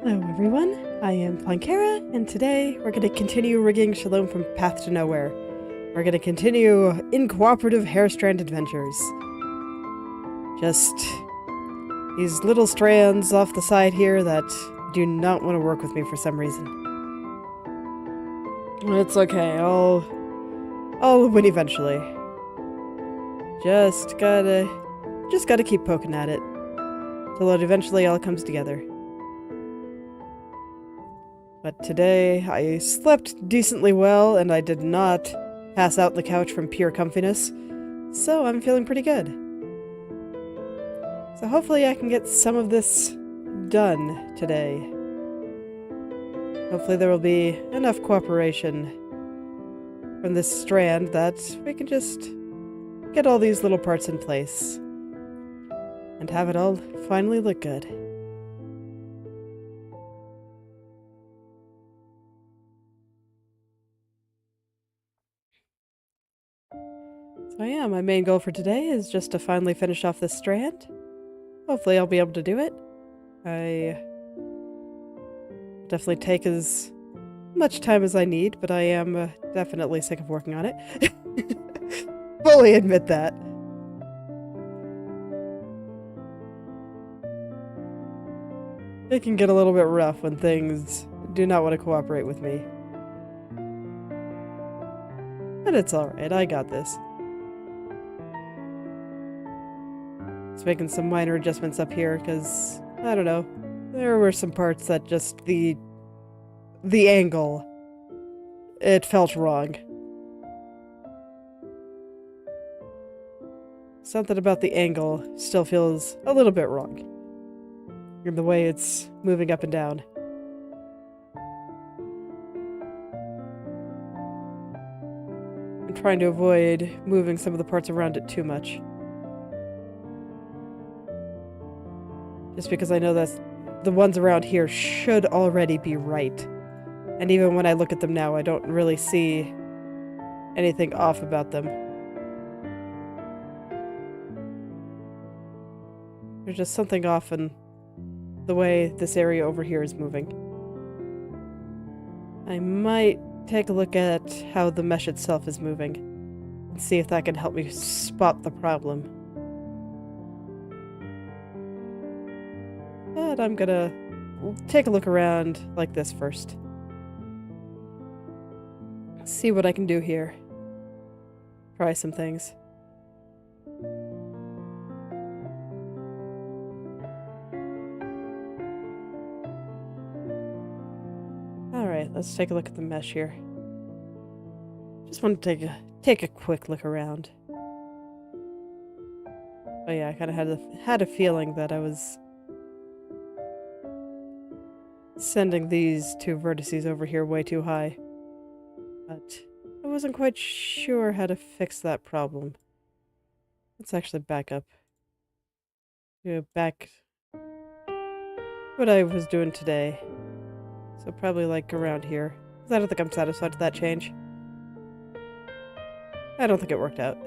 Hello everyone, I am Plankera, and today we're going to continue rigging Shalom from Path to Nowhere. We're going to continue in cooperative hair strand adventures. Just these little strands off the side here that do not want to work with me for some reason. It's okay, I'll win eventually. Just gotta keep poking at it till it eventually all comes together. But today, I slept decently well, and I did not pass out on the couch from pure comfiness, so I'm feeling pretty good. So hopefully I can get some of this done today. Hopefully there will be enough cooperation from this strand that we can just get all these little parts in place and have it all finally look good. So yeah, my main goal for today is just to finally finish off this strand. Hopefully I'll be able to do it. I definitely take as much time as I need, but I am definitely sick of working on it. Fully admit that. It can get a little bit rough when things do not want to cooperate with me. But it's alright, I got this. Just making some minor adjustments up here, because, I don't know, there were some parts that just the angle, it felt wrong. Something about the angle still feels a little bit wrong. In the way it's moving up and down. I'm trying to avoid moving some of the parts around it too much. Just because I know that the ones around here should already be right. And even when I look at them now, I don't really see anything off about them. There's just something off in the way this area over here is moving. I might take a look at how the mesh itself is moving and see if that can help me spot the problem. But I'm gonna take a look around like this first. See what I can do here. Try some things. Alright, let's take a look at the mesh here. Just want to take a quick look around. Oh yeah, I kind of had a feeling that I was sending these two vertices over here way too high. But I wasn't quite sure how to fix that problem. Let's actually back up. Back what I was doing today. So probably like around here. I don't think I'm satisfied with that change. I don't think it worked out.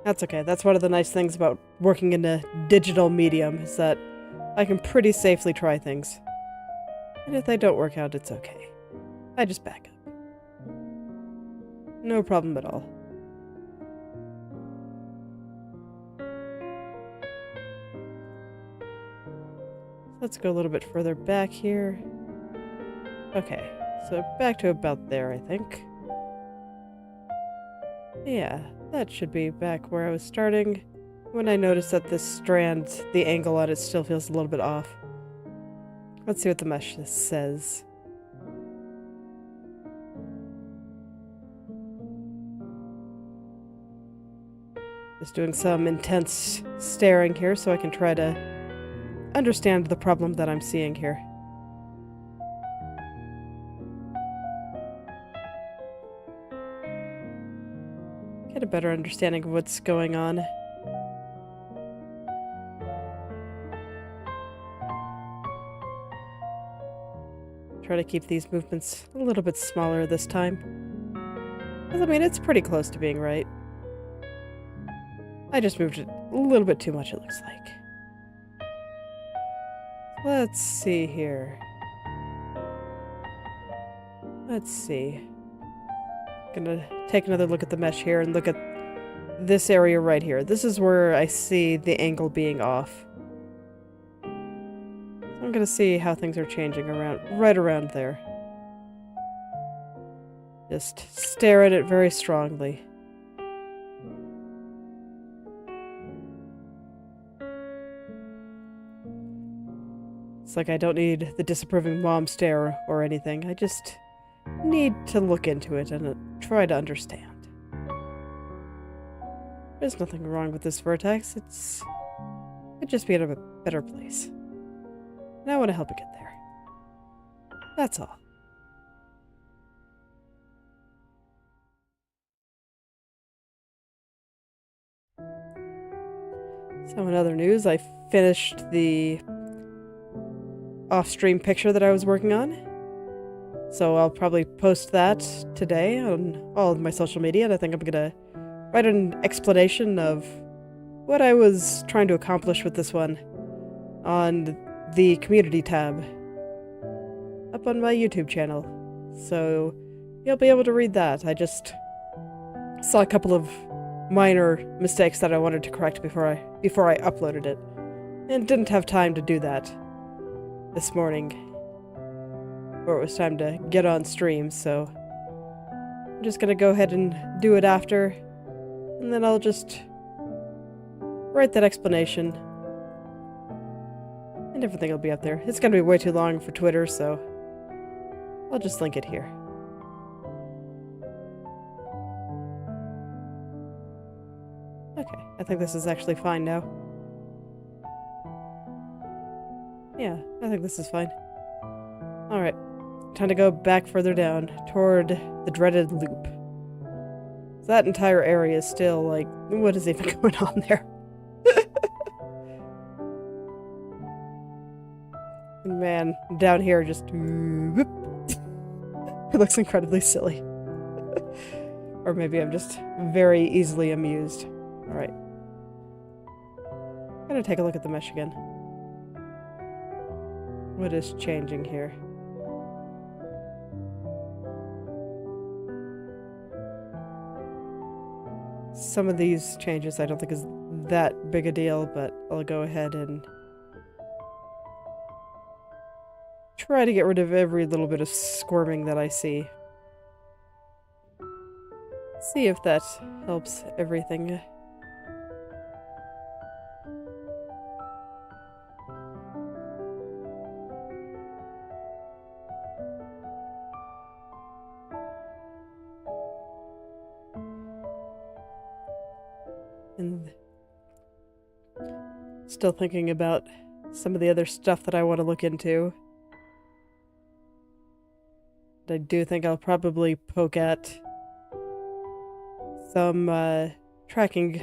That's okay. That's one of the nice things about working in a digital medium, is that I can pretty safely try things. And if they don't work out, it's okay. I just back up. No problem at all. Let's go a little bit further back here. Okay, so back to about there, I think. Yeah, that should be back where I was starting when I noticed that this strand, the angle on it still feels a little bit off. Let's see what the mesh says. Just doing some intense staring here so I can try to understand the problem that I'm seeing here. Get a better understanding of what's going on. Try to keep these movements a little bit smaller this time. I mean, it's pretty close to being right. I just moved it a little bit too much, it looks like. Let's see here. Let's see. Gonna take another look at the mesh here and look at this area right here. This is where I see the angle being off. I'm gonna see how things are changing right around there. Just stare at it very strongly. It's like I don't need the disapproving mom stare or anything. I just need to look into it and try to understand. There's nothing wrong with this vertex. It could just be in a better place. And I want to help it get there. That's all. So in other news, I finished the off-stream picture that I was working on. So I'll probably post that today on all of my social media, and I think I'm gonna write an explanation of what I was trying to accomplish with this one on the community tab up on my YouTube channel. So you'll be able to read that. I just saw a couple of minor mistakes that I wanted to correct before I uploaded it, and didn't have time to do that this morning, or it was time to get on stream, so I'm just gonna go ahead and do it after, and then I'll just write that explanation, and everything will be up there. It's gonna be way too long for Twitter, so I'll just link it here. Okay, I think this is actually fine now. Yeah, I think this is fine. Alright, time to go back further down, toward the dreaded loop. That entire area is still like, what is even going on there? And man, down here just... whoop. It looks incredibly silly. Or maybe I'm just very easily amused. Alright. I'm gonna take a look at the mesh again. What is changing here? Some of these changes I don't think is that big a deal, but I'll go ahead and try to get rid of every little bit of squirming that I see. See if that helps everything. And still thinking about some of the other stuff that I want to look into. I do think I'll probably poke at some tracking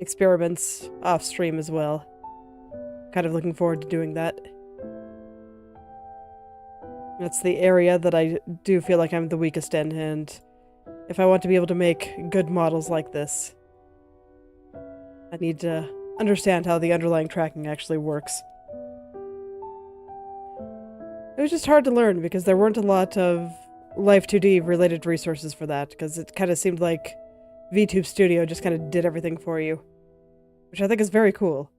experiments off stream as well. Kind of looking forward to doing that. That's the area that I do feel like I'm the weakest in, and if I want to be able to make good models like this, I need to understand how the underlying tracking actually works. It was just hard to learn because there weren't a lot of Life2D related resources for that, because it kind of seemed like VTube Studio just kind of did everything for you, which I think is very cool.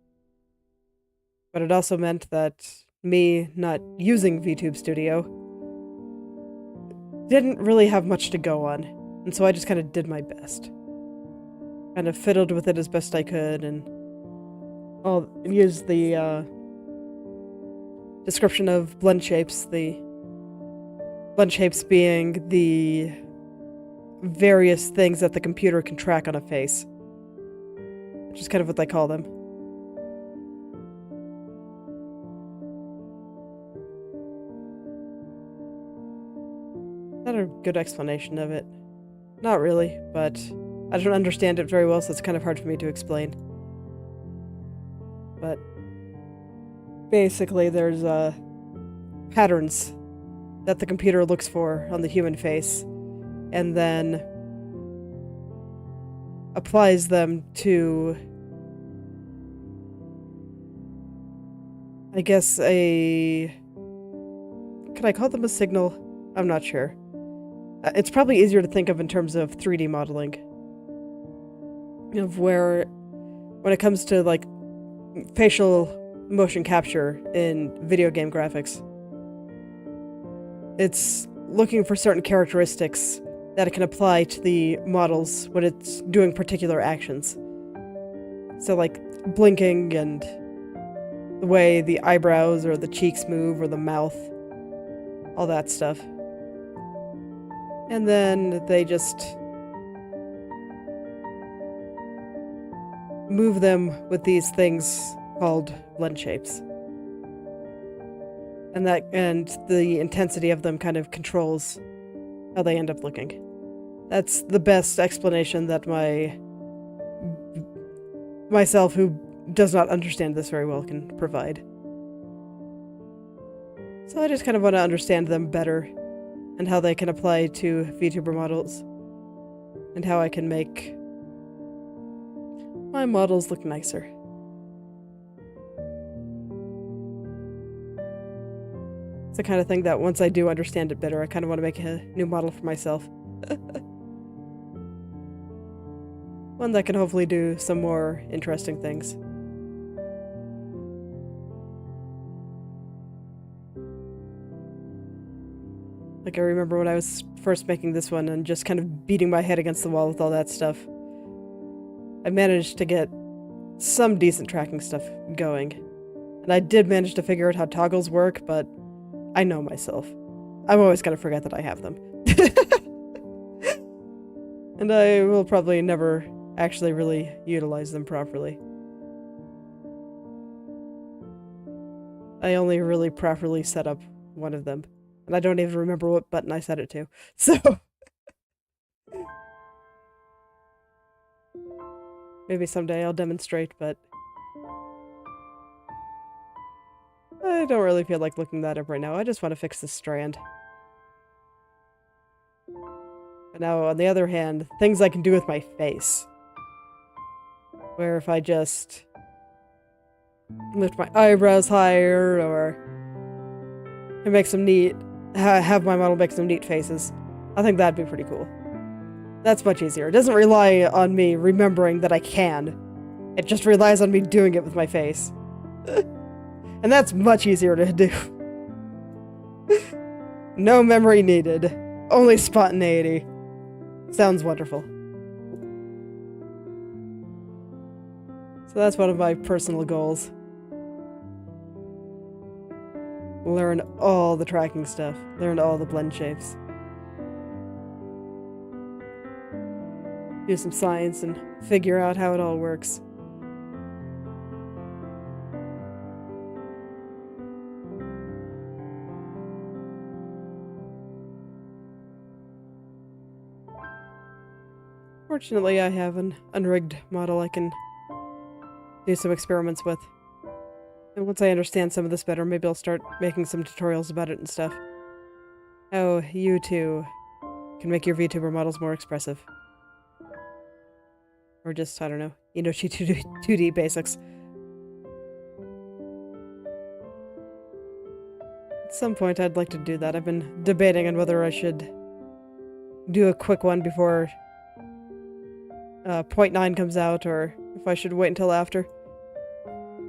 But it also meant that me not using VTube Studio didn't really have much to go on, and so I just kind of did my best. Kind of fiddled with it as best I could, and I'll use the description of blend shapes, the blend shapes being the various things that the computer can track on a face, which is kind of what they call them. Not a good explanation of it. Not really, but I don't understand it very well, so it's kind of hard for me to explain. But basically, there's patterns that the computer looks for on the human face, and then applies them to, I guess, can I call them a signal? I'm not sure. It's probably easier to think of in terms of 3D modeling. Of where, when it comes to, like, facial motion capture in video game graphics, it's looking for certain characteristics that it can apply to the models when it's doing particular actions. So, like, blinking and the way the eyebrows or the cheeks move or the mouth, all that stuff. And then they just move them with these things called blend shapes. And the intensity of them kind of controls how they end up looking. That's the best explanation that myself, who does not understand this very well, can provide. So I just kind of want to understand them better, and how they can apply to VTuber models, and how I can make my models look nicer. It's the kind of thing that once I do understand it better, I kind of want to make a new model for myself. One that can hopefully do some more interesting things. Like, I remember when I was first making this one and just kind of beating my head against the wall with all that stuff. I managed to get some decent tracking stuff going. And I did manage to figure out how toggles work, but I know myself. I'm always gonna forget that I have them. And I will probably never actually really utilize them properly. I only really properly set up one of them. And I don't even remember what button I set it to. So maybe someday I'll demonstrate, but I don't really feel like looking that up right now. I just want to fix this strand. But now, on the other hand, things I can do with my face. Where if I just lift my eyebrows higher, or make some have my model make some neat faces, I think that'd be pretty cool. That's much easier. It doesn't rely on me remembering that I can. It just relies on me doing it with my face. And that's much easier to do. No memory needed. Only spontaneity. Sounds wonderful. So that's one of my personal goals. Learn all the tracking stuff. Learn all the blend shapes. Do some science and figure out how it all works. Fortunately, I have an unrigged model I can do some experiments with. And once I understand some of this better, maybe I'll start making some tutorials about it and stuff. How you two can make your VTuber models more expressive. Or just, I don't know, Inochi2D basics. At some point, I'd like to do that. I've been debating on whether I should do a quick one before point 9 comes out, or if I should wait until after.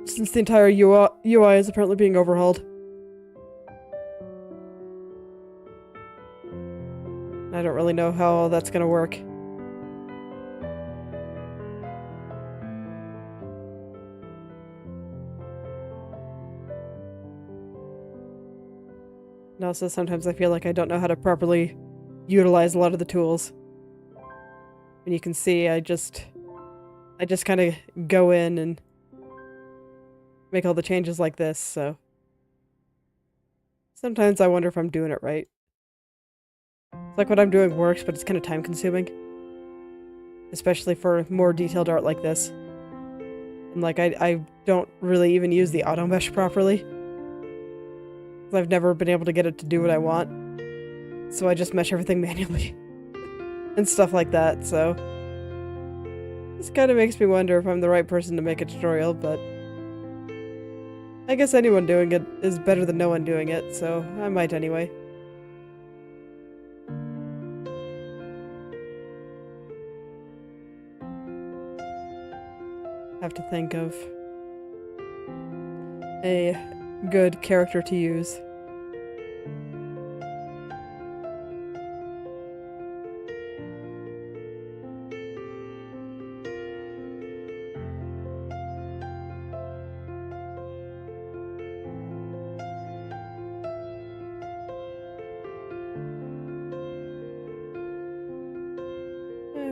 Since the entire UI is apparently being overhauled. I don't really know how all that's gonna work. And also, sometimes I feel like I don't know how to properly utilize a lot of the tools. And you can see I just kind of go in and make all the changes like this, so sometimes I wonder if I'm doing it right. It's like what I'm doing works, but it's kind of time consuming. Especially for more detailed art like this. And like, I don't really even use the auto mesh properly. I've never been able to get it to do what I want. So I just mesh everything manually. And stuff like that, so this kind of makes me wonder if I'm the right person to make a tutorial, but I guess anyone doing it is better than no one doing it, so I might anyway. Have to think of a good character to use.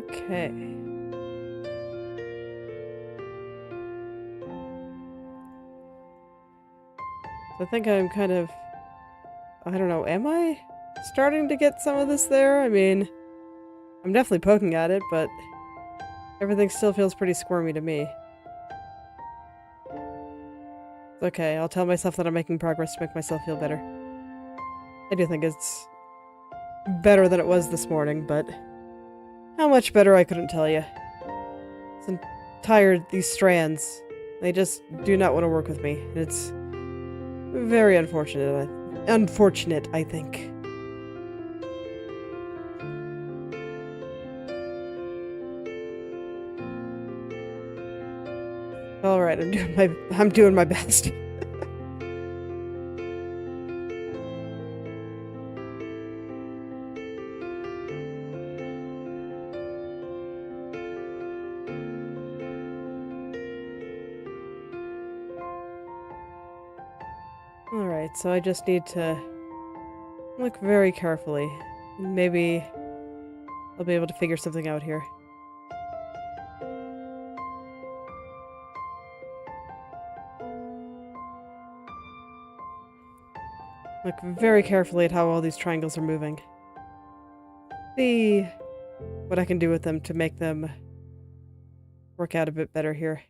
Okay. I think I'm kind of, I don't know, am I starting to get some of this there? I mean, I'm definitely poking at it, but everything still feels pretty squirmy to me. It's okay, I'll tell myself that I'm making progress to make myself feel better. I do think it's better than it was this morning, but how much better I couldn't tell you. I'm tired, these strands. They just do not want to work with me, and it's very unfortunate, I think. Alright, I'm doing my best. Alright, so I just need to look very carefully. Maybe I'll be able to figure something out here. Look very carefully at how all these triangles are moving. See what I can do with them to make them work out a bit better here.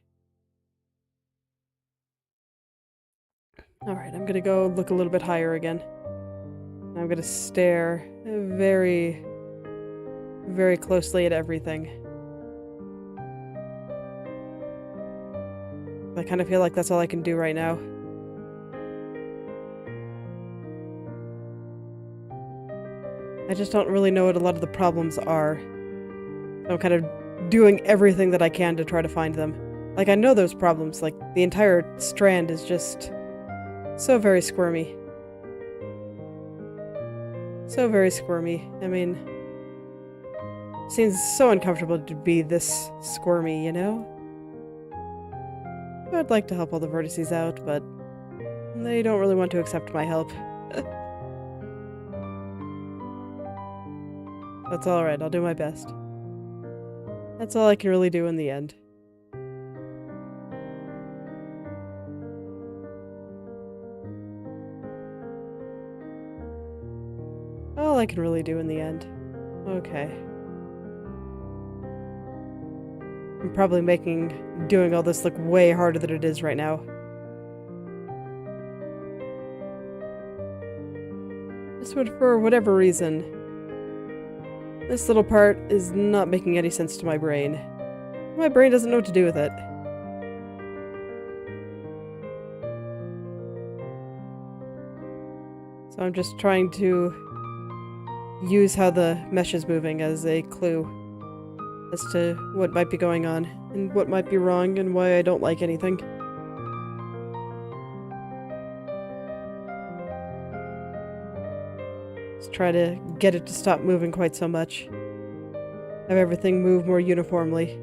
Alright, I'm gonna go look a little bit higher again. I'm gonna stare very, very closely at everything. I kind of feel like that's all I can do right now. I just don't really know what a lot of the problems are. So I'm kind of doing everything that I can to try to find them. Like, I know those problems, like, the entire strand is just so very squirmy. So very squirmy. I mean, it seems so uncomfortable to be this squirmy, you know? I'd like to help all the vertices out, but they don't really want to accept my help. That's alright, I'll do my best. That's all I can really do in the end. All I can really do in the end. Okay. I'm probably doing all this look way harder than it is right now. Just for whatever reason, this little part is not making any sense to my brain. My brain doesn't know what to do with it. So I'm just trying to use how the mesh is moving as a clue as to what might be going on and what might be wrong and why I don't like anything. Just try to get it to stop moving quite so much. Have everything move more uniformly.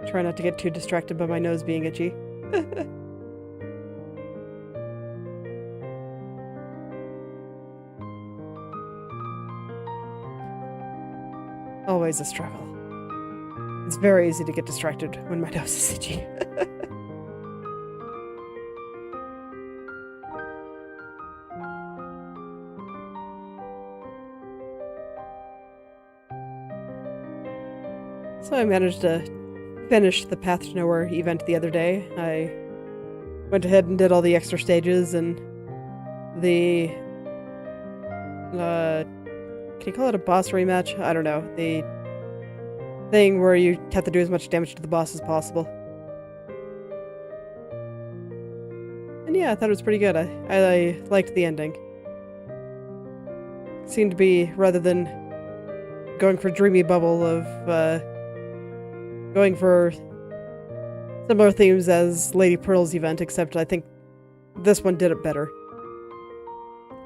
Try not to get too distracted by my nose being itchy. Always a struggle. It's very easy to get distracted when my nose is itchy. So I managed to finish the Path to Nowhere event the other day. I went ahead and did all the extra stages and the can you call it a boss rematch? I don't know. The thing where you have to do as much damage to the boss as possible. And yeah, I thought it was pretty good. I liked the ending. It seemed to be, rather than going for dreamy bubble of going for similar themes as Lady Pearl's event, except I think this one did it better.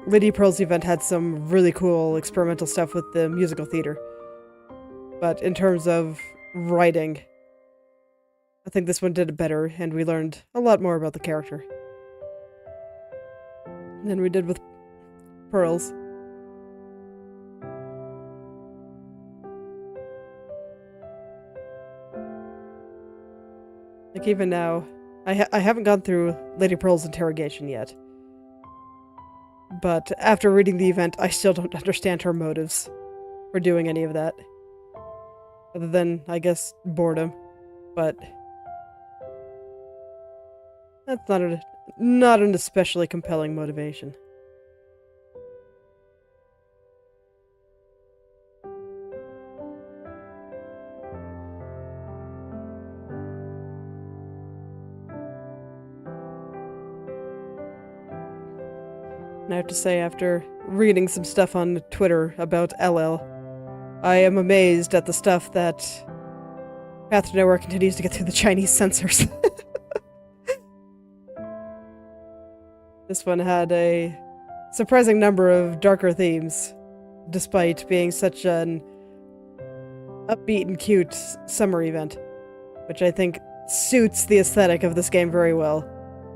Lady Pearl's event had some really cool experimental stuff with the musical theater. But in terms of writing, I think this one did it better, and we learned a lot more about the character than we did with Pearl's. Like, even now, I haven't gone through Lady Pearl's interrogation yet. But after reading the event, I still don't understand her motives for doing any of that. Other than, I guess, boredom. But that's not an especially compelling motivation. And I have to say, after reading some stuff on Twitter about LL, I am amazed at the stuff that Path to Nowhere continues to get through the Chinese censors. This one had a surprising number of darker themes, despite being such an upbeat and cute summer event, which I think suits the aesthetic of this game very well,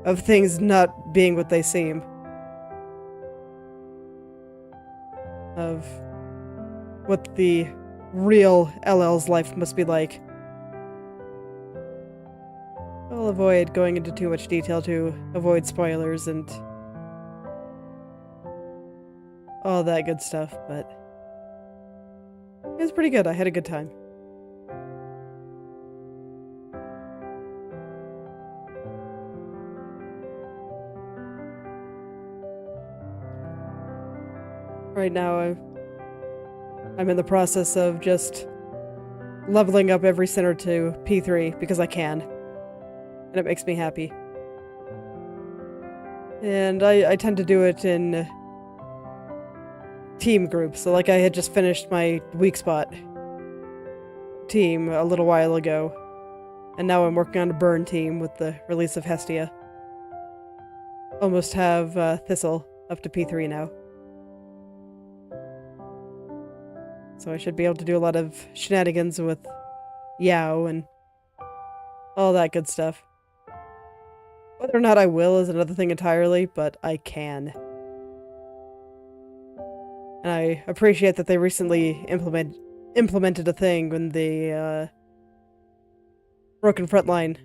of things not being what they seem. Of what the real LL's life must be like. I'll avoid going into too much detail to avoid spoilers and all that good stuff, but it was pretty good. I had a good time. Right now, I'm in the process of just leveling up every center to P3 because I can, and it makes me happy. And I tend to do it in team groups. So, like, I had just finished my weak spot team a little while ago, and now I'm working on a burn team with the release of Hestia. Almost have Thistle up to P3 now. So I should be able to do a lot of shenanigans with Yao and all that good stuff. Whether or not I will is another thing entirely, but I can. And I appreciate that they recently implemented a thing when the Broken Frontline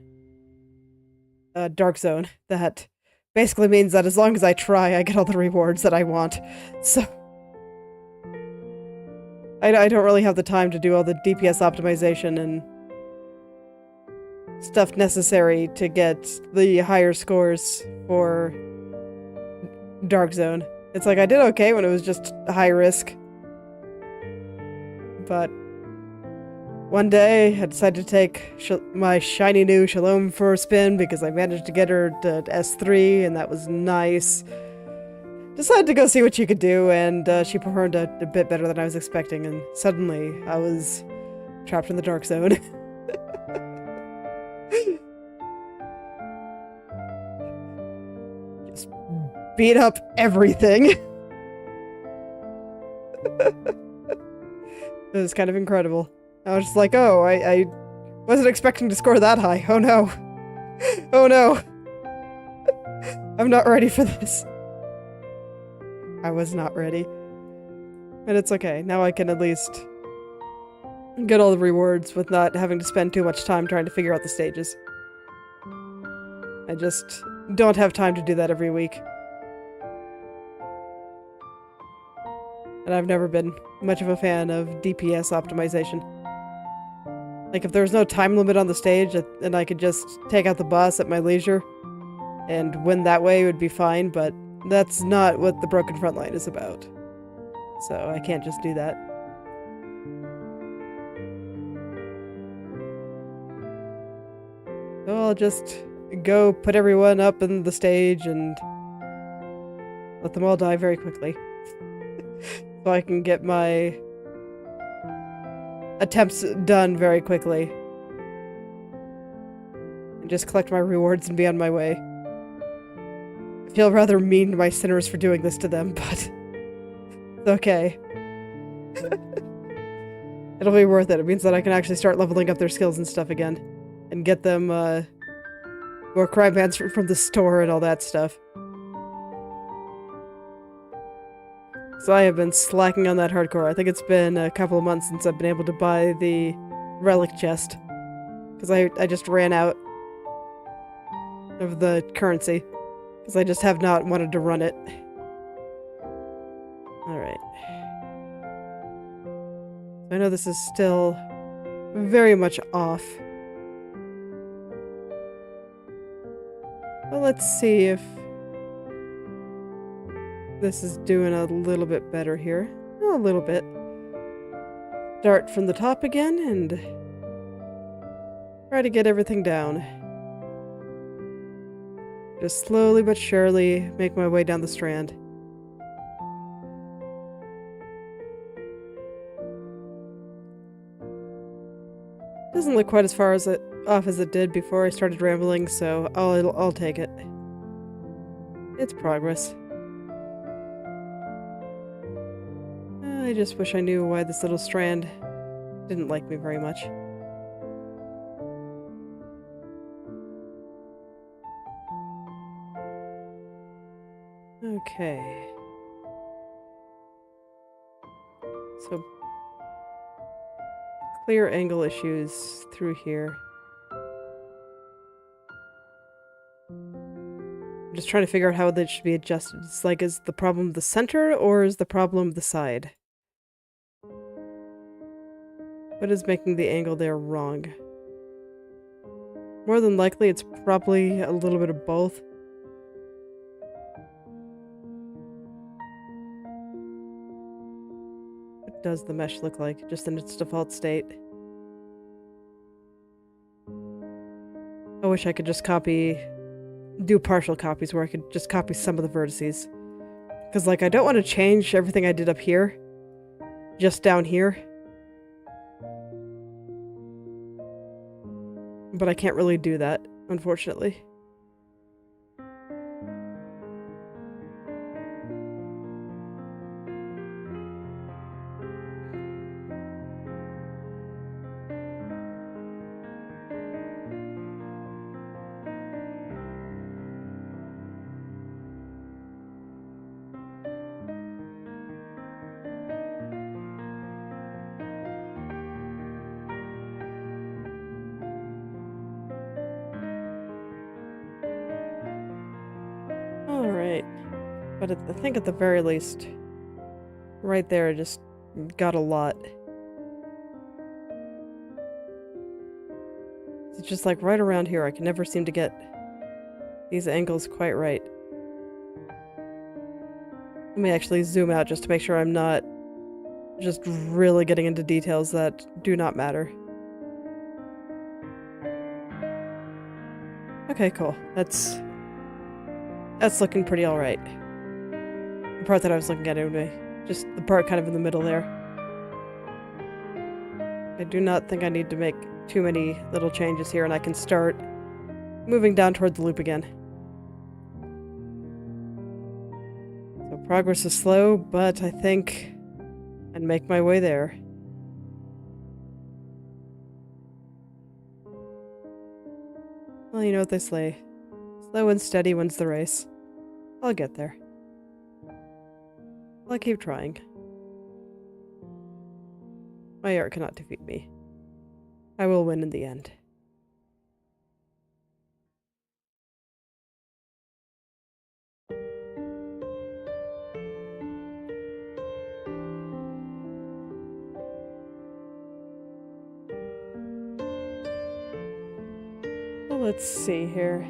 Dark Zone that basically means that as long as I try, I get all the rewards that I want. So I don't really have the time to do all the DPS optimization and stuff necessary to get the higher scores for Dark Zone. It's like I did okay when it was just high risk. But one day I decided to take my shiny new Shalom for a spin because I managed to get her to S3 and that was nice. Decided to go see what she could do, and she performed a bit better than I was expecting, and suddenly I was trapped in the Dark Zone. Just beat up everything. It was kind of incredible. I was just like, oh, I wasn't expecting to score that high. Oh no. Oh no. I'm not ready for this. I was not ready. And it's okay. Now I can at least get all the rewards with not having to spend too much time trying to figure out the stages. I just don't have time to do that every week. And I've never been much of a fan of DPS optimization. Like, if there was no time limit on the stage, and I could just take out the boss at my leisure and win that way, it would be fine, but that's not what the Broken Frontline is about. So I can't just do that. So I'll just go put everyone up in the stage and let them all die very quickly. So I can get my attempts done very quickly. And just collect my rewards and be on my way. I feel rather mean to my sinners for doing this to them, but it's okay. It'll be worth it. It means that I can actually start leveling up their skills and stuff again. And get them more crime bands from the store and all that stuff. So I have been slacking on that hardcore. I think it's been a couple of months since I've been able to buy the relic chest. Because I just ran out of the currency. Because I just have not wanted to run it. Alright. I know this is still very much off. Well, let's see if this is doing a little bit better here. Oh, a little bit. Start from the top again and try to get everything down. Just slowly but surely make my way down the strand. Doesn't look quite as far as off as it did before I started rambling, so I'll take it. It's progress. I just wish I knew why this little strand didn't like me very much. Okay. So, clear angle issues through here. I'm just trying to figure out how that should be adjusted. It's like, is the problem the center or is the problem the side? What is making the angle there wrong? More than likely, it's probably a little bit of both. What does the mesh look like, just in its default state? I wish I could just do partial copies where I could just copy some of the vertices. Because, like, I don't want to change everything I did up here, just down here. But I can't really do that, unfortunately. But I think at the very least, right there, I just got a lot. It's just like right around here, I can never seem to get these angles quite right. Let me actually zoom out just to make sure I'm not just really getting into details that do not matter. Okay, cool. That's looking pretty alright. The part that I was looking at anyway. Just the part kind of in the middle there. I do not think I need to make too many little changes here, and I can start moving down toward the loop again. So progress is slow, but I think I'd make my way there. Well, you know what they say. Slow and steady wins the race. I'll get there. I'll keep trying. My art cannot defeat me. I will win in the end. Well, let's see here.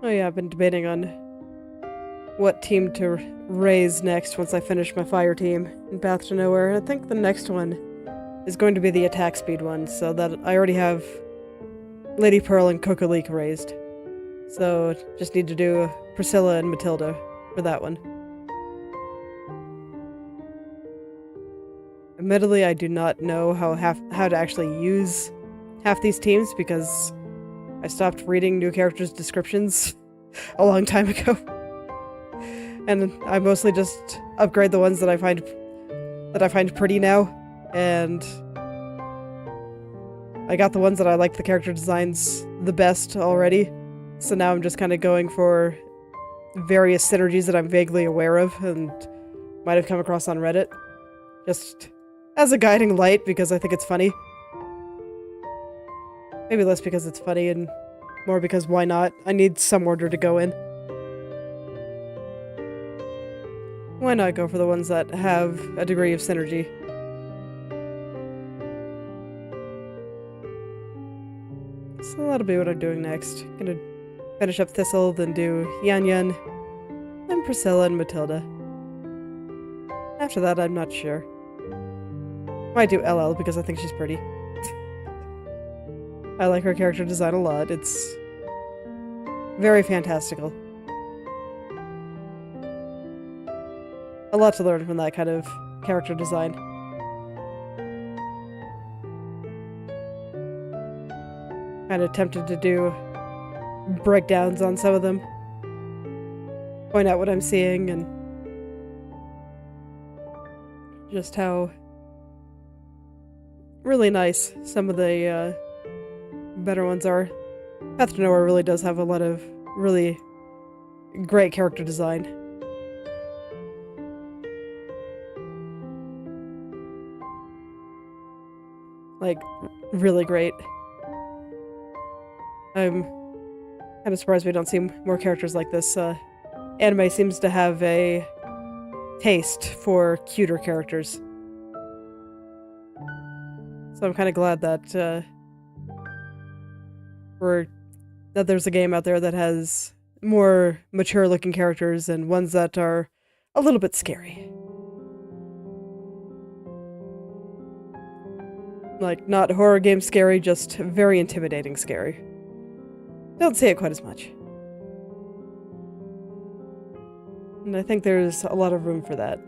Oh yeah, I've been debating on what team to raise next once I finish my fire team in Path to Nowhere. I think the next one is going to be the attack speed one, so that I already have Lady Pearl and Coca-Leak raised. So just need to do Priscilla and Matilda for that one. Admittedly, I do not know how to actually use half these teams because I stopped reading new characters' descriptions a long time ago. And I mostly just upgrade the ones that I find pretty now, and I got the ones that I like the character designs the best already. So now I'm just kind of going for various synergies that I'm vaguely aware of and might have come across on Reddit. Just as a guiding light because I think it's funny. Maybe less because it's funny and more because why not? I need some order to go in. Why not go for the ones that have a degree of synergy? So that'll be what I'm doing next. Gonna finish up Thistle, then do Yan Yan, then Priscilla and Matilda. After that, I'm not sure. Might do LL because I think she's pretty. I like her character design a lot. It's very fantastical. A lot to learn from that kind of character design. Kind of tempted to do breakdowns on some of them. Point out what I'm seeing and just how really nice some of the better ones are. Path to Nowhere really does have a lot of really great character design. Like, really great. I'm kind of surprised we don't see more characters like this. Anime seems to have a taste for cuter characters. So I'm kind of glad that there's a game out there that has more mature-looking characters and ones that are a little bit scary. Like, not horror game scary, just very intimidating scary. Don't see it quite as much. And I think there's a lot of room for that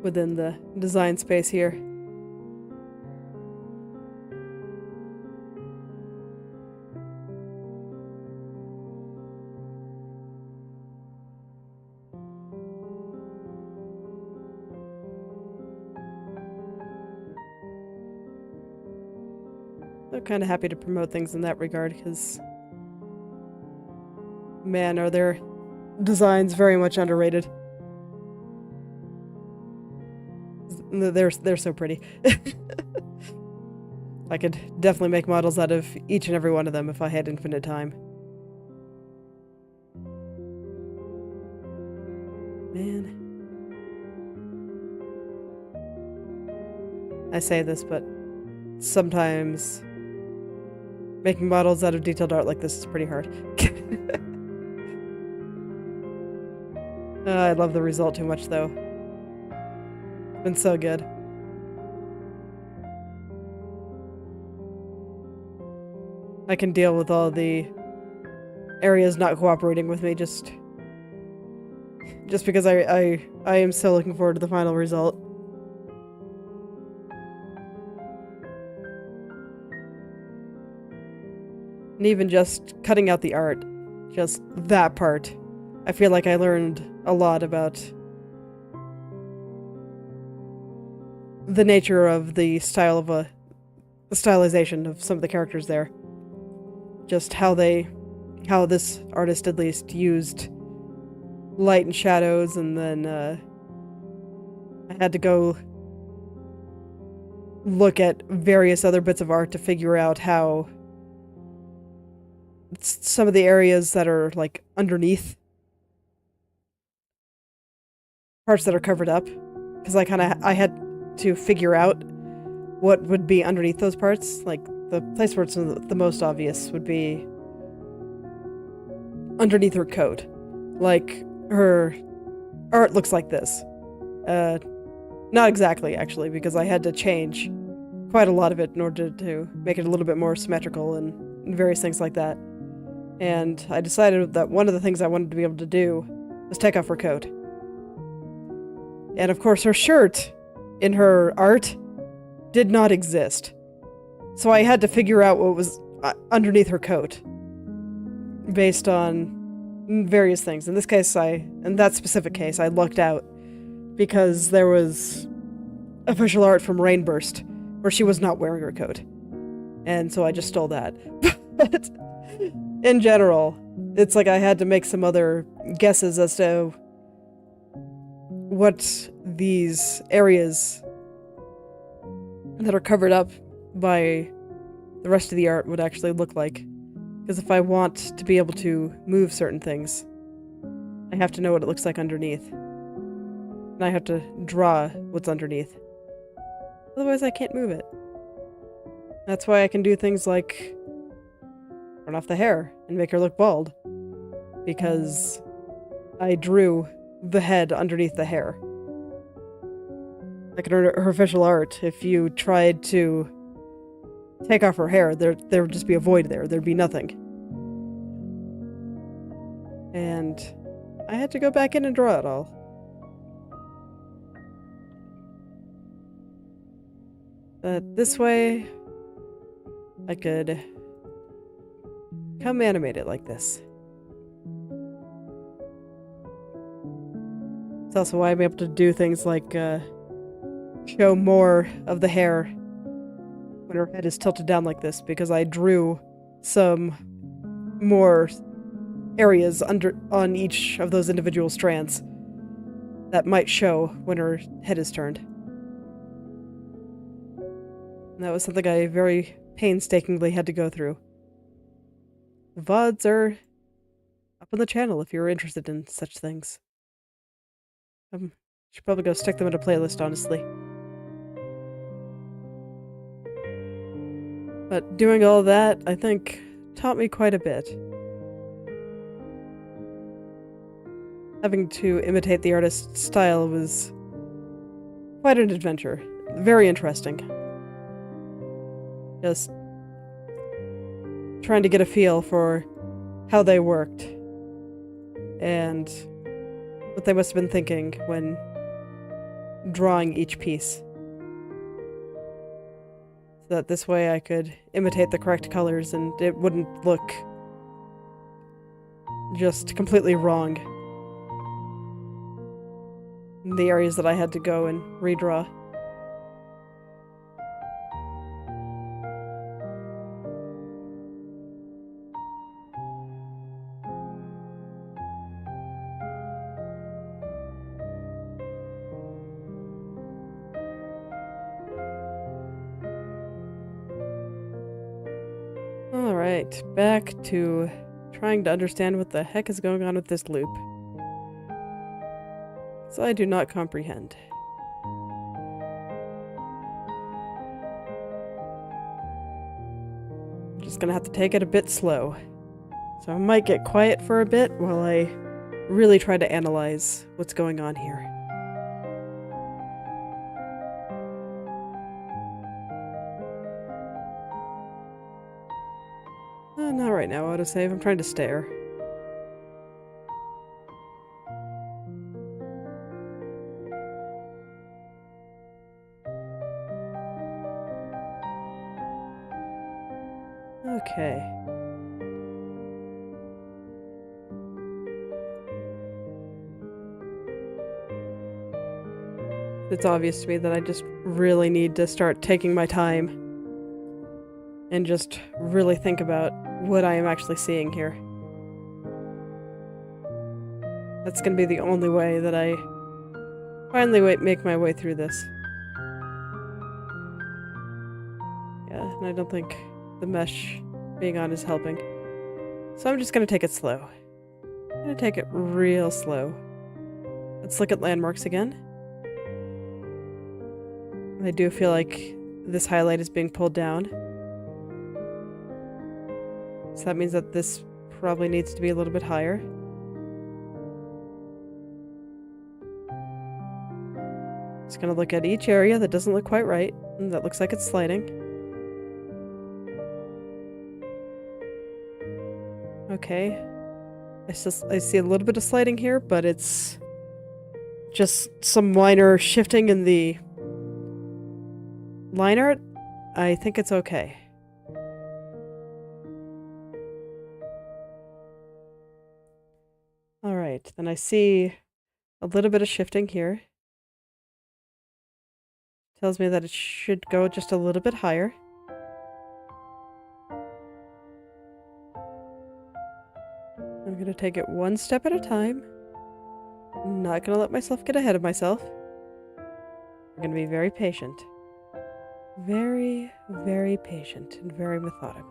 within the design space here. I'm kind of happy to promote things in that regard, because man, are their designs very much underrated. They're so pretty. I could definitely make models out of each and every one of them if I had infinite time. Man. I say this, but sometimes making models out of detailed art like this is pretty hard. I love the result too much, though. It's been so good. I can deal with all the areas not cooperating with me just because I am so looking forward to the final result. And even just cutting out the art, just that part, I feel like I learned a lot about the nature of the style of the stylization of some of the characters there. Just how this artist at least used light and shadows, and then I had to go look at various other bits of art to figure out how some of the areas that are like underneath, parts that are covered up, because I had to figure out what would be underneath those parts. Like the place where it's the most obvious would be underneath her coat. Like her art looks like this. Not exactly, actually, because I had to change quite a lot of it in order to make it a little bit more symmetrical and various things like that. And I decided that one of the things I wanted to be able to do was take off her coat. And of course her shirt in her art did not exist. So I had to figure out what was underneath her coat based on various things. In this case, in that specific case, I lucked out because there was official art from Rainburst where she was not wearing her coat. And so I just stole that. But in general, it's like I had to make some other guesses as to what these areas that are covered up by the rest of the art would actually look like. Because if I want to be able to move certain things, I have to know what it looks like underneath. And I have to draw what's underneath. Otherwise I can't move it. That's why I can do things like run off the hair and make her look bald. Because I drew the head underneath the hair. Like in her official art, if you tried to take off her hair, there would just be a void there. There'd be nothing. And I had to go back in and draw it all. But this way, I could come animate it like this. It's also why I'm able to do things like show more of the hair when her head is tilted down like this, because I drew some more areas on each of those individual strands that might show when her head is turned. And that was something I very painstakingly had to go through. The VODs are up on the channel if you're interested in such things. Should probably go stick them in a playlist, honestly. But doing all that, I think, taught me quite a bit. Having to imitate the artist's style was quite an adventure. Very interesting. Just trying to get a feel for how they worked and what they must have been thinking when drawing each piece. So that this way I could imitate the correct colors and it wouldn't look just completely wrong in the areas that I had to go and redraw. Alright, back to trying to understand what the heck is going on with this loop. So I do not comprehend. I'm just gonna have to take it a bit slow. So I might get quiet for a bit while I really try to analyze what's going on here. Not right now, autosave. I'm trying to stare. Okay. It's obvious to me that I just really need to start taking my time and just really think about what I am actually seeing here. That's gonna be the only way that I finally make my way through this. Yeah, and I don't think the mesh being on is helping. So I'm just gonna take it slow. I'm gonna take it real slow. Let's look at landmarks again. I do feel like this highlight is being pulled down. So that means that this probably needs to be a little bit higher. Just gonna look at each area that doesn't look quite right, and that looks like it's sliding. Okay. I see a little bit of sliding here, but it's just some minor shifting in the line art. I think it's okay. Alright, then I see a little bit of shifting here. Tells me that it should go just a little bit higher. I'm gonna take it one step at a time. I'm not gonna let myself get ahead of myself. I'm gonna be very patient. Very, very patient and very methodical.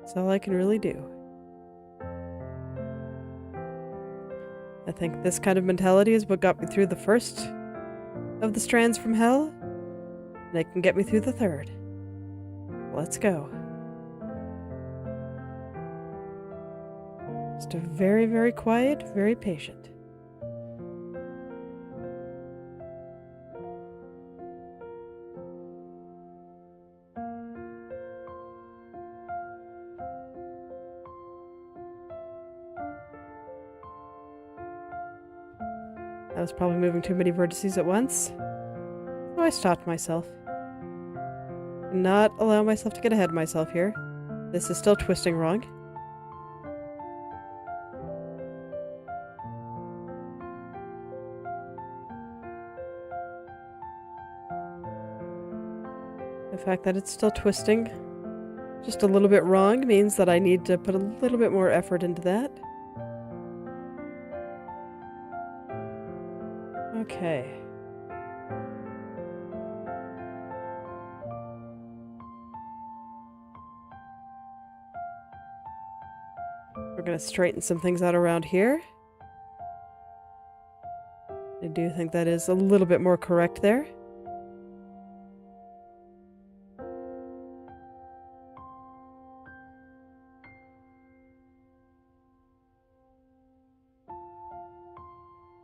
That's all I can really do. I think this kind of mentality is what got me through the first of the strands from hell, and it can get me through the third. Let's go. Just a very, very quiet, very patient. I was probably moving too many vertices at once, so I stopped myself. Not allow myself to get ahead of myself here. This is still twisting wrong. The fact that it's still twisting just a little bit wrong means that I need to put a little bit more effort into that. Okay. We're going to straighten some things out around here. I do think that is a little bit more correct there.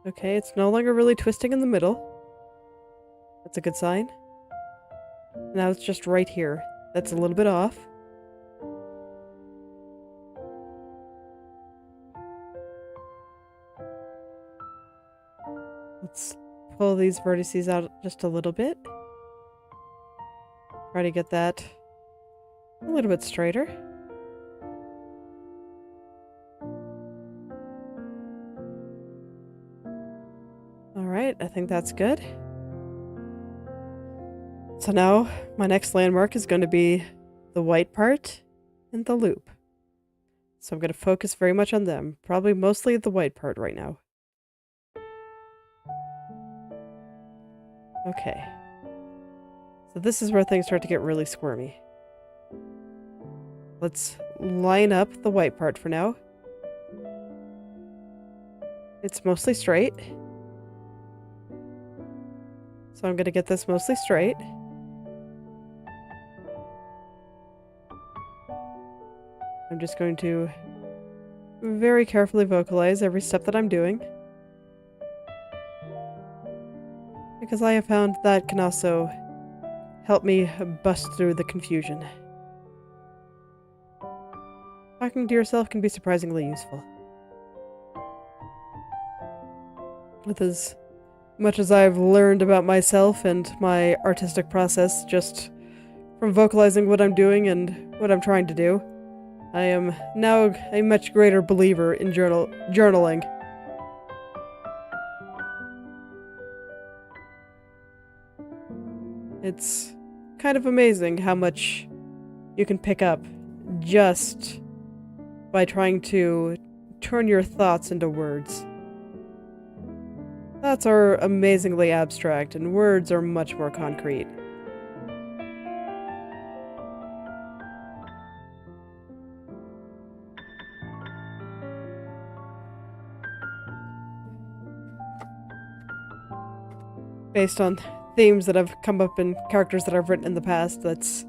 Okay, it's no longer really twisting in the middle. That's a good sign. Now it's just right here. That's a little bit off. Let's pull these vertices out just a little bit. Try to get that a little bit straighter. Alright, I think that's good. So now, my next landmark is going to be the white part and the loop. So I'm going to focus very much on them. Probably mostly the white part right now. Okay. So this is where things start to get really squirmy. Let's line up the white part for now. It's mostly straight. So I'm gonna get this mostly straight. I'm just going to very carefully vocalize every step that I'm doing. Because I have found that can also help me bust through the confusion. Talking to yourself can be surprisingly useful. With as much as I've learned about myself and my artistic process just from vocalizing what I'm doing and what I'm trying to do, I am now a much greater believer in journaling. It's kind of amazing how much you can pick up just by trying to turn your thoughts into words. Thoughts are amazingly abstract, and words are much more concrete. Based on themes that have come up in characters that I've written in the past, that's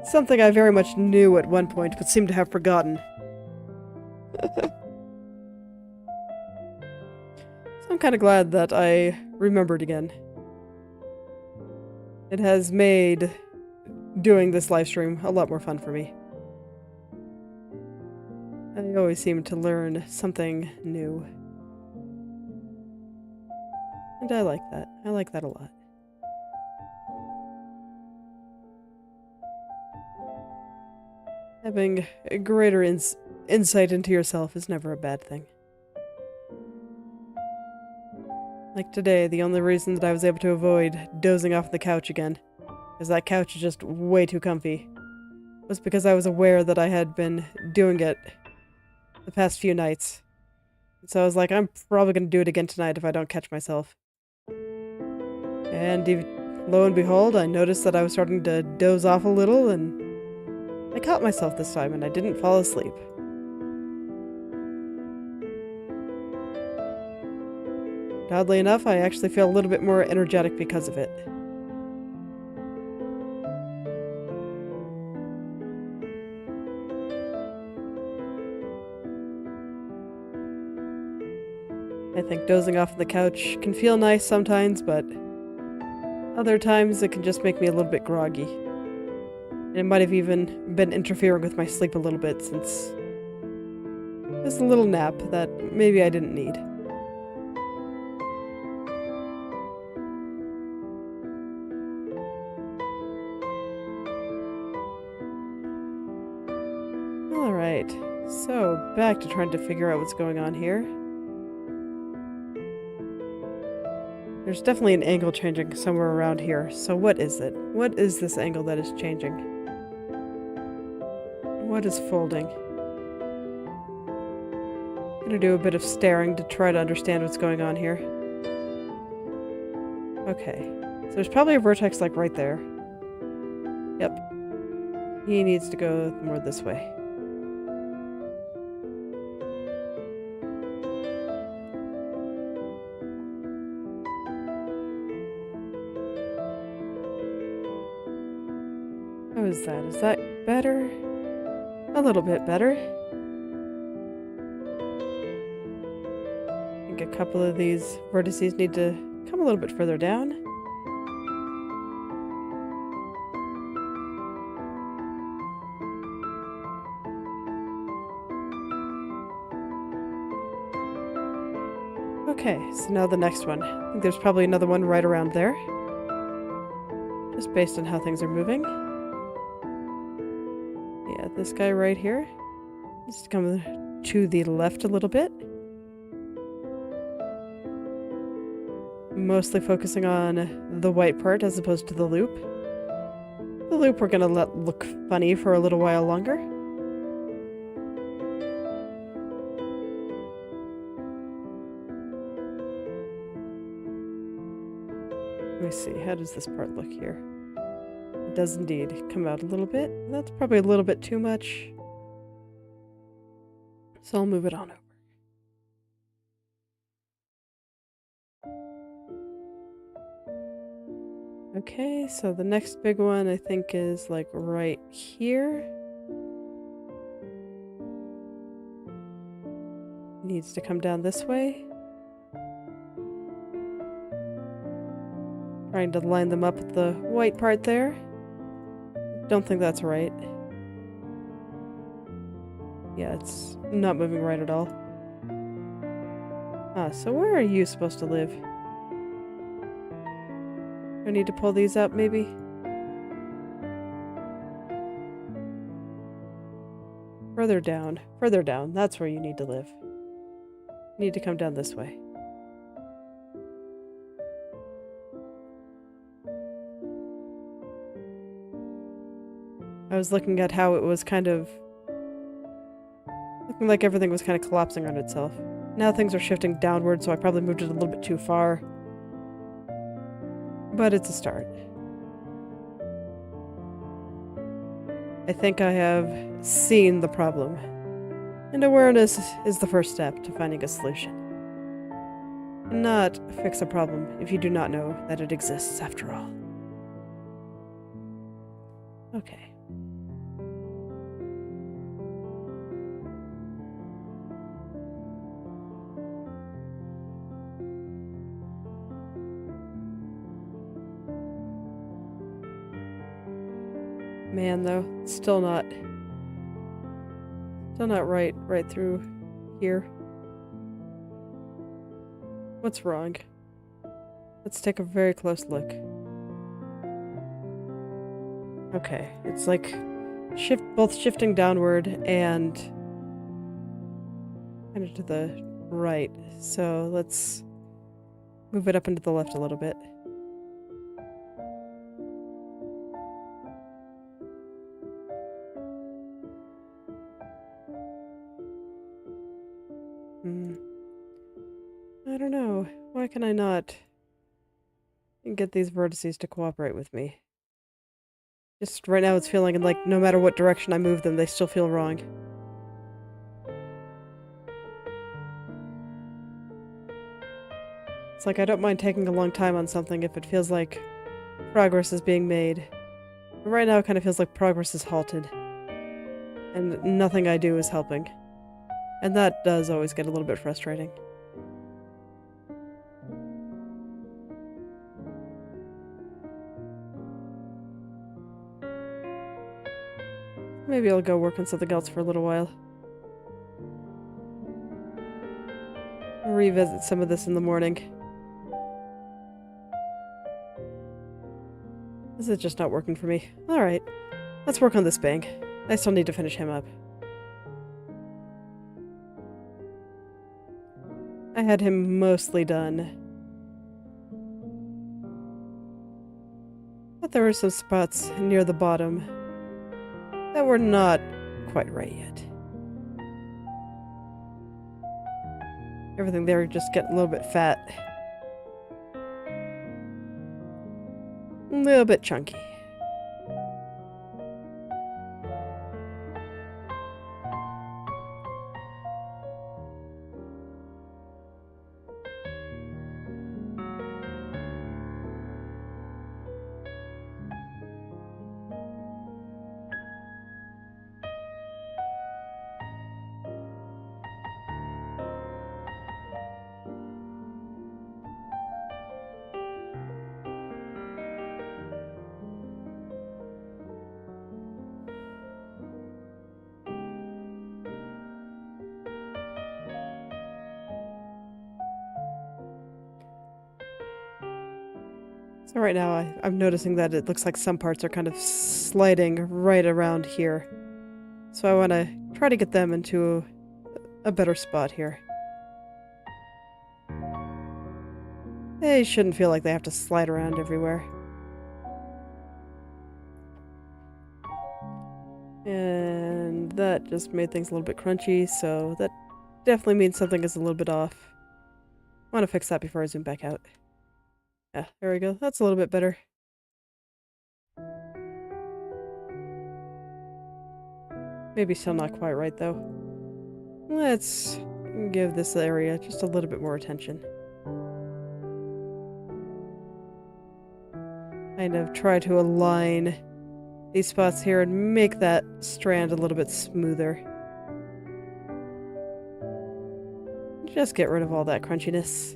something I very much knew at one point, but seem to have forgotten. So I'm kind of glad that I remembered again. It has made doing this live stream a lot more fun for me. I always seem to learn something new. And I like that. I like that a lot. Having a greater insight into yourself is never a bad thing. Like today, the only reason that I was able to avoid dozing off the couch again, because that couch is just way too comfy, was because I was aware that I had been doing it the past few nights. So I was like, I'm probably going to do it again tonight if I don't catch myself. And lo and behold, I noticed that I was starting to doze off a little, and I caught myself this time, and I didn't fall asleep. Oddly enough, I actually feel a little bit more energetic because of it. I think dozing off on the couch can feel nice sometimes, but other times it can just make me a little bit groggy. And it might have even been interfering with my sleep a little bit, since it was a little nap that maybe I didn't need. Alright, so back to trying to figure out what's going on here. There's definitely an angle changing somewhere around here, so what is it? What is this angle that is changing? What is folding? I'm gonna do a bit of staring to try to understand what's going on here. Okay, so there's probably a vertex like right there. Yep. He needs to go more this way. How is that? Is that better? A little bit better. I think a couple of these vertices need to come a little bit further down. Okay, so now the next one. I think there's probably another one right around there. Just based on how things are moving. Yeah, this guy right here needs to come to the left a little bit. Mostly focusing on the white part as opposed to the loop. The loop we're gonna let look funny for a little while longer. Let me see, how does this part look here? It does indeed come out a little bit. That's probably a little bit too much. So I'll move it on over. Okay, so the next big one I think is like right here. Needs to come down this way. Trying to line them up with the white part there. Don't think that's right. Yeah, it's not moving right at all. Ah, so where are you supposed to live? I need to pull these up, maybe? Further down, that's where you need to live. You need to come down this way. I was looking at how it was kind of... looking like everything was kind of collapsing on itself. Now things are shifting downward, so I probably moved it a little bit too far. But it's a start. I think I have seen the problem. And awareness is the first step to finding a solution. And not fix a problem if you do not know that it exists after all. Okay. Man, though, still not right through here. What's wrong? Let's take a very close look. Okay, it's like both shifting downward and kind of to the right. So let's move it up into the left a little bit. I don't know. Why can I not get these vertices to cooperate with me? Just right now it's feeling like no matter what direction I move them, they still feel wrong. It's like I don't mind taking a long time on something if it feels like progress is being made. But right now it kind of feels like progress is halted. And nothing I do is helping. And that does always get a little bit frustrating. Maybe I'll go work on something else for a little while. I'll revisit some of this in the morning. This is just not working for me. Alright, let's work on this bang. I still need to finish him up. I had him mostly done. But there were some spots near the bottom that were not quite right yet. Everything there just getting a little bit fat. A little bit chunky. So right now I'm noticing that it looks like some parts are kind of sliding right around here. So I want to try to get them into a better spot here. They shouldn't feel like they have to slide around everywhere. And that just made things a little bit crunchy, so that definitely means something is a little bit off. I want to fix that before I zoom back out. Yeah, there we go. That's a little bit better. Maybe still not quite right, though. Let's give this area just a little bit more attention. I kind of try to align these spots here and make that strand a little bit smoother. Just get rid of all that crunchiness.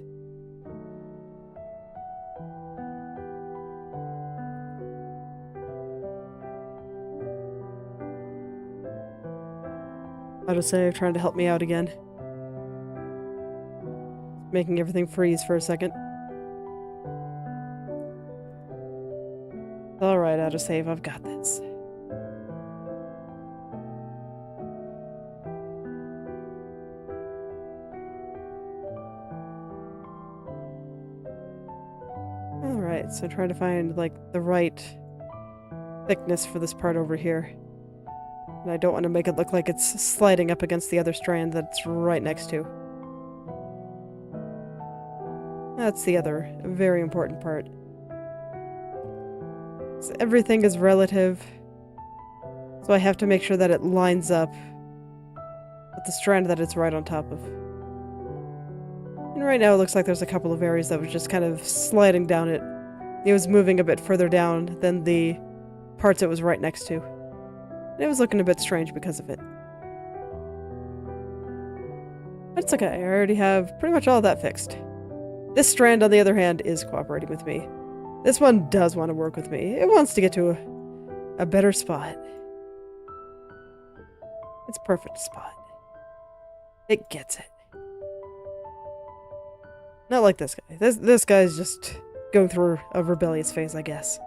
Autosave trying to help me out again. Making everything freeze for a second. Alright, autosave, I've got this. Alright, so trying to find, like, the right thickness for this part over here. And I don't want to make it look like it's sliding up against the other strand that's right next to. That's the other very important part. So everything is relative, so I have to make sure that it lines up with the strand that it's right on top of. And right now it looks like there's a couple of areas that was just kind of sliding down it. It was moving a bit further down than the parts it was right next to. And it was looking a bit strange because of it. But it's okay, I already have pretty much all that fixed. This strand, on the other hand, is cooperating with me. This one does want to work with me. It wants to get to a better spot. It's a perfect spot. It gets it. Not like this guy. This guy's just going through a rebellious phase, I guess.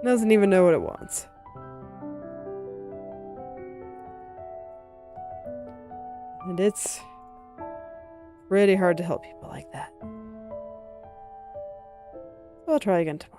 Doesn't even know what it wants. And it's pretty hard to help people like that. I'll try again tomorrow.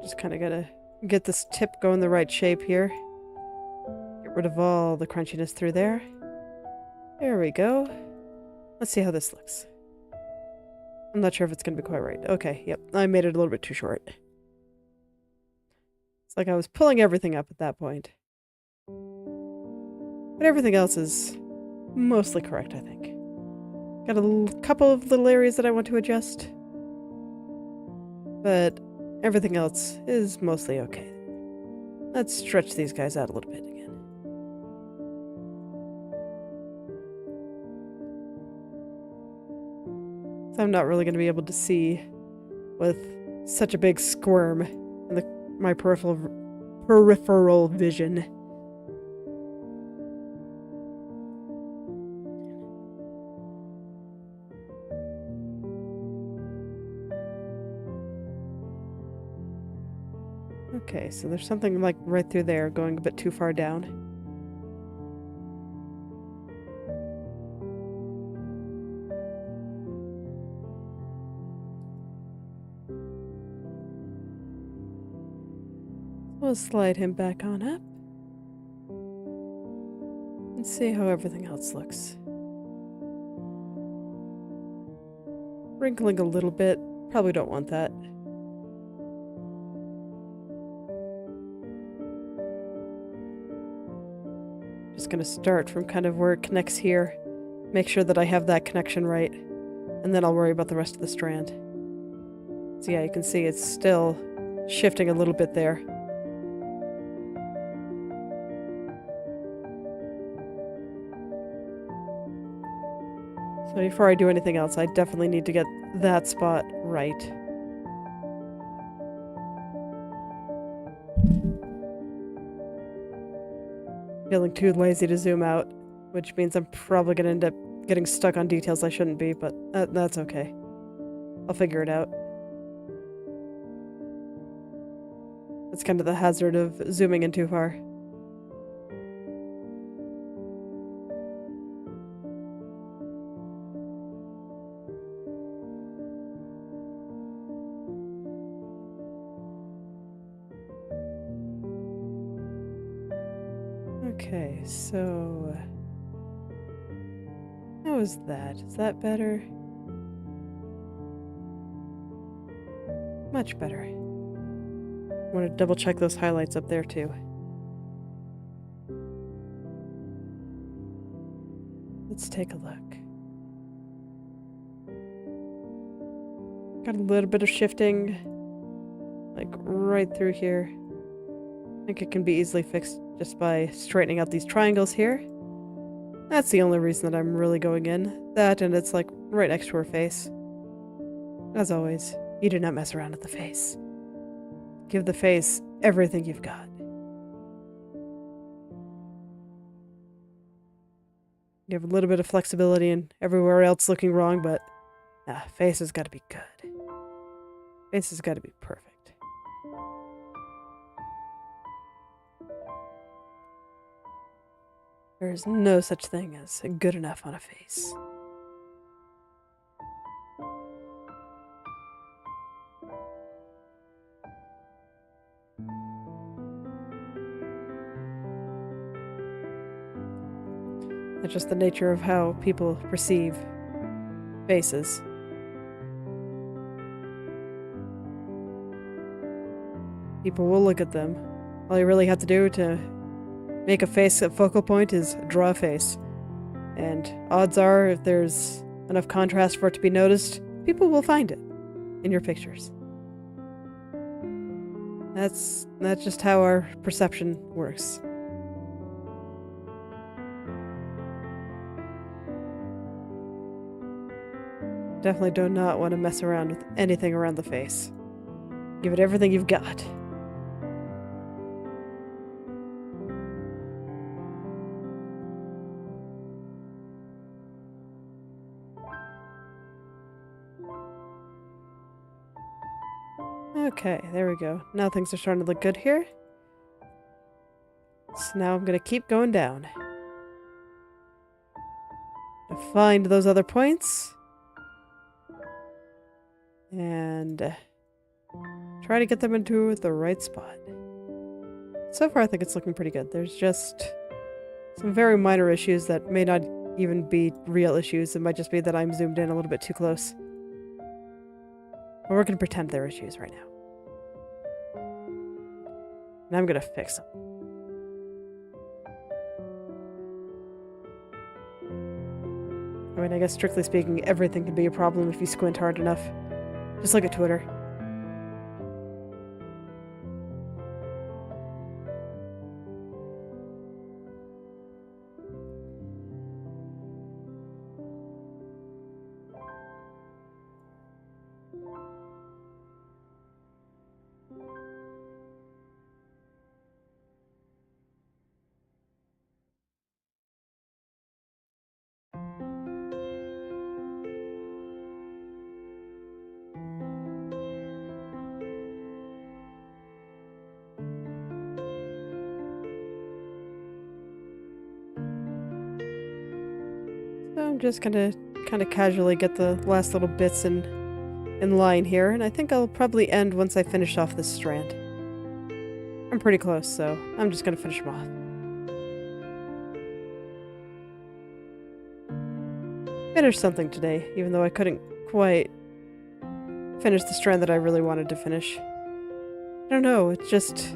Just kind of gotta get this tip going the right shape here. Get rid of all the crunchiness through there. There we go. Let's see how this looks. I'm not sure if it's gonna be quite right. Okay, yep, I made it a little bit too short. It's like I was pulling everything up at that point. But everything else is mostly correct, I think. Got a couple of little areas that I want to adjust. But everything else is mostly okay. Let's stretch these guys out a little bit again. So I'm not really going to be able to see with such a big squirm in my peripheral vision. Okay, so there's something like right through there going a bit too far down. We'll slide him back on up. And see how everything else looks. Wrinkling a little bit. Probably don't want that. Just gonna start from kind of where it connects here. Make sure that I have that connection right. And then I'll worry about the rest of the strand. So yeah, you can see it's still shifting a little bit there. So before I do anything else, I definitely need to get that spot right. Feeling too lazy to zoom out, which means I'm probably going to end up getting stuck on details I shouldn't be, but that's okay. I'll figure it out. That's kind of the hazard of zooming in too far. Okay, so how is that? Is that better? Much better. I want to double check those highlights up there too. Let's take a look. Got a little bit of shifting, like right through here. I think it can be easily fixed just by straightening out these triangles here. That's the only reason that I'm really going in. That, and it's like right next to her face. As always, you do not mess around with the face. Give the face everything you've got. You have a little bit of flexibility and everywhere else looking wrong, but face has got to be good. Face has got to be perfect. There is no such thing as good enough on a face. That's just the nature of how people perceive faces. People will look at them. All you really have to do to make a face a focal point is draw a face. And odds are, if there's enough contrast for it to be noticed, people will find it in your pictures. That's just how our perception works. Definitely do not want to mess around with anything around the face. Give it everything you've got. Okay, there we go. Now things are starting to look good here. So now I'm going to keep going down. To find those other points. And try to get them into the right spot. So far I think it's looking pretty good. There's just some very minor issues that may not even be real issues. It might just be that I'm zoomed in a little bit too close. But we're going to pretend they're issues right now. And I'm going to fix them. I mean, I guess strictly speaking, everything can be a problem if you squint hard enough. Just look at Twitter. So I'm just gonna kind of casually get the last little bits in line here, and I think I'll probably end once I finish off this strand. I'm pretty close, so I'm just gonna finish them off. Finished something today, even though I couldn't quite finish the strand that I really wanted to finish. I don't know, it's just...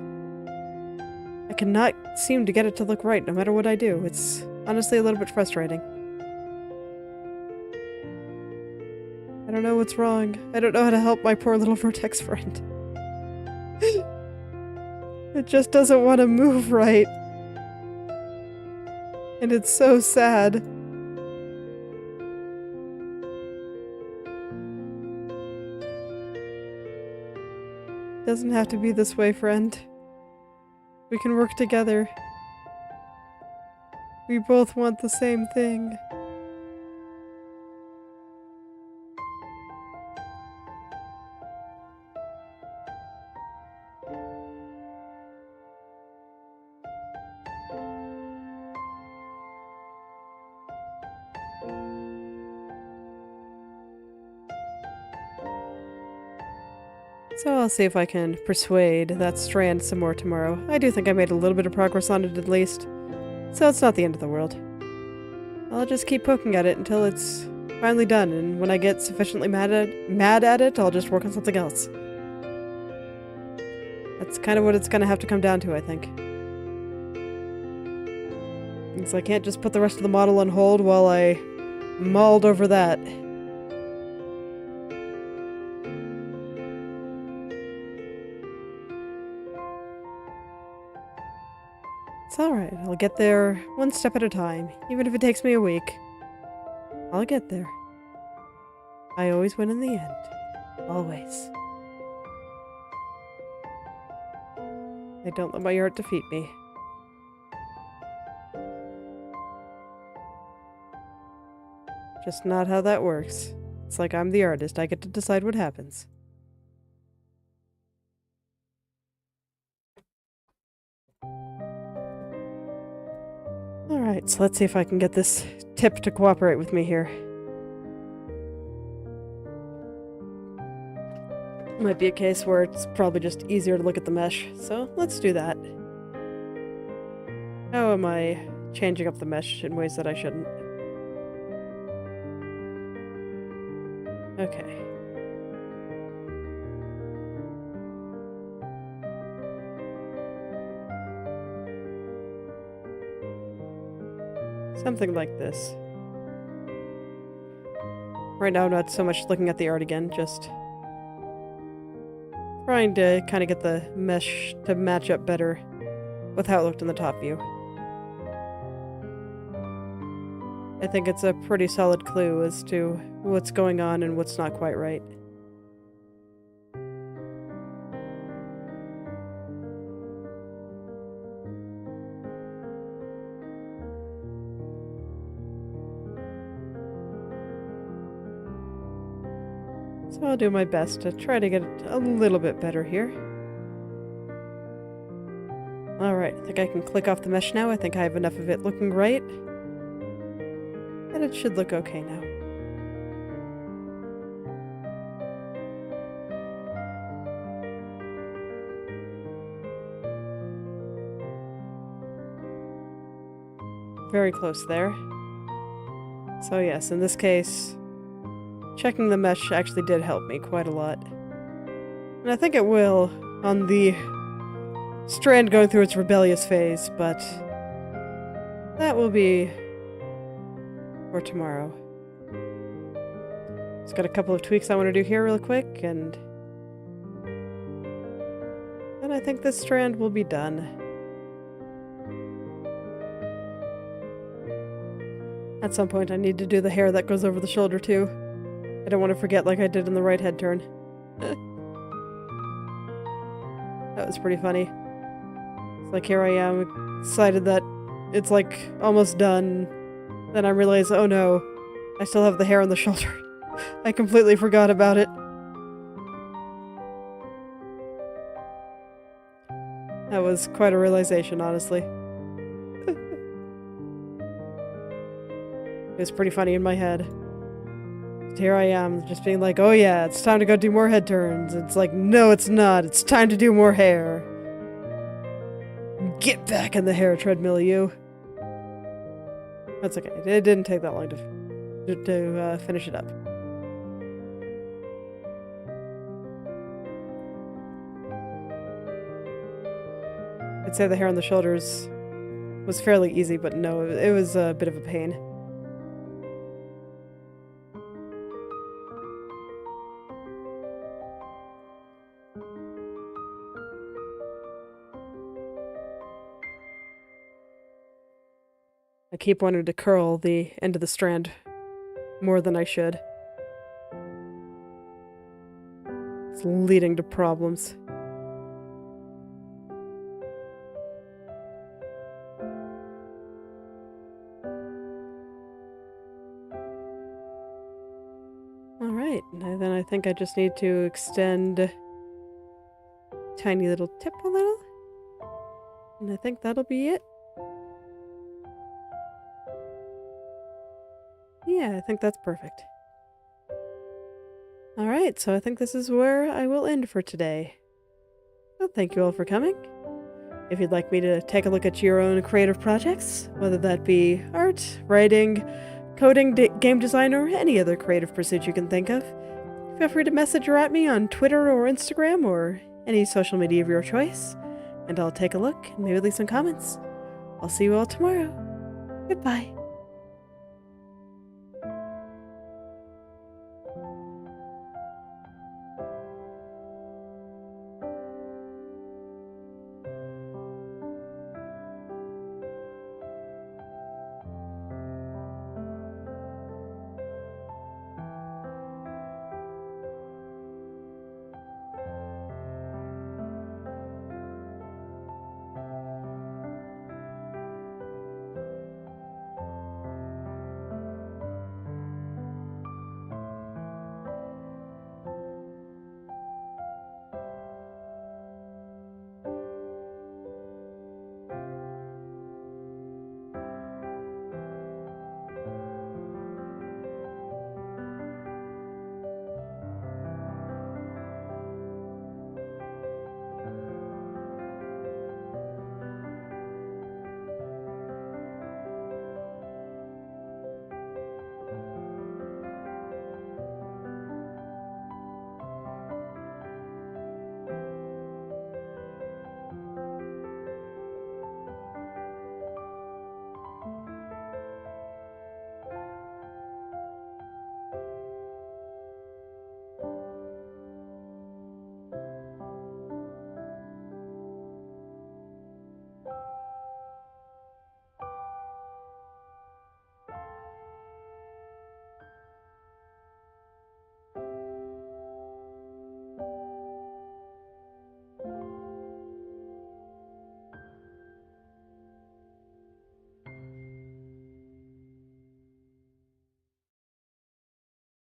I cannot seem to get it to look right no matter what I do. It's honestly a little bit frustrating. I don't know what's wrong. I don't know how to help my poor little Vertex friend. It just doesn't want to move right. And it's so sad. Doesn't have to be this way, friend. We can work together. We both want the same thing. So I'll see if I can persuade that strand some more tomorrow. I do think I made a little bit of progress on it at least. So it's not the end of the world. I'll just keep poking at it until it's finally done, and when I get sufficiently mad at it, I'll just work on something else. That's kind of what it's gonna have to come down to, I think. Because I can't just put the rest of the model on hold while I mulled over that. It's alright, I'll get there one step at a time, even if it takes me a week. I'll get there. I always win in the end. Always. I don't let my art defeat me. Just not how that works. It's like I'm the artist, I get to decide what happens. Alright, so let's see if I can get this tip to cooperate with me here. Might be a case where it's probably just easier to look at the mesh, so let's do that. How am I changing up the mesh in ways that I shouldn't? Okay. Something like this. Right now I'm not so much looking at the art again, just trying to kind of get the mesh to match up better with how it looked in the top view. I think it's a pretty solid clue as to what's going on and what's not quite right. So I'll do my best to try to get it a little bit better here. Alright, I think I can click off the mesh now. I think I have enough of it looking right. And it should look okay now. Very close there. So yes, in this case, checking the mesh actually did help me quite a lot. And I think it will on the strand going through its rebellious phase, but that will be for tomorrow. Just got a couple of tweaks I want to do here real quick, and then I think this strand will be done. At some point I need to do the hair that goes over the shoulder too. I don't want to forget like I did in the right head turn. That was pretty funny. It's like here I am, excited that it's like almost done. Then I realize, oh no, I still have the hair on the shoulder. I completely forgot about it. That was quite a realization, honestly. It was pretty funny in my head. Here I am, just being like, oh yeah, it's time to go do more head turns. It's like, no it's not, it's time to do more hair. Get back in the hair treadmill, you. That's okay, it didn't take that long to finish it up. I'd say the hair on the shoulders was fairly easy, but no, it was a bit of a pain. I keep wanting to curl the end of the strand more than I should. It's leading to problems. Alright, and then I think I just need to extend a tiny little tip a little. And I think that'll be it. Yeah, I think that's perfect. Alright, so I think this is where I will end for today. Well, thank you all for coming. If you'd like me to take a look at your own creative projects, whether that be art, writing, coding, game design, or any other creative pursuit you can think of, feel free to message or at me on Twitter or Instagram or any social media of your choice, and I'll take a look and maybe leave some comments. I'll see you all tomorrow. Goodbye.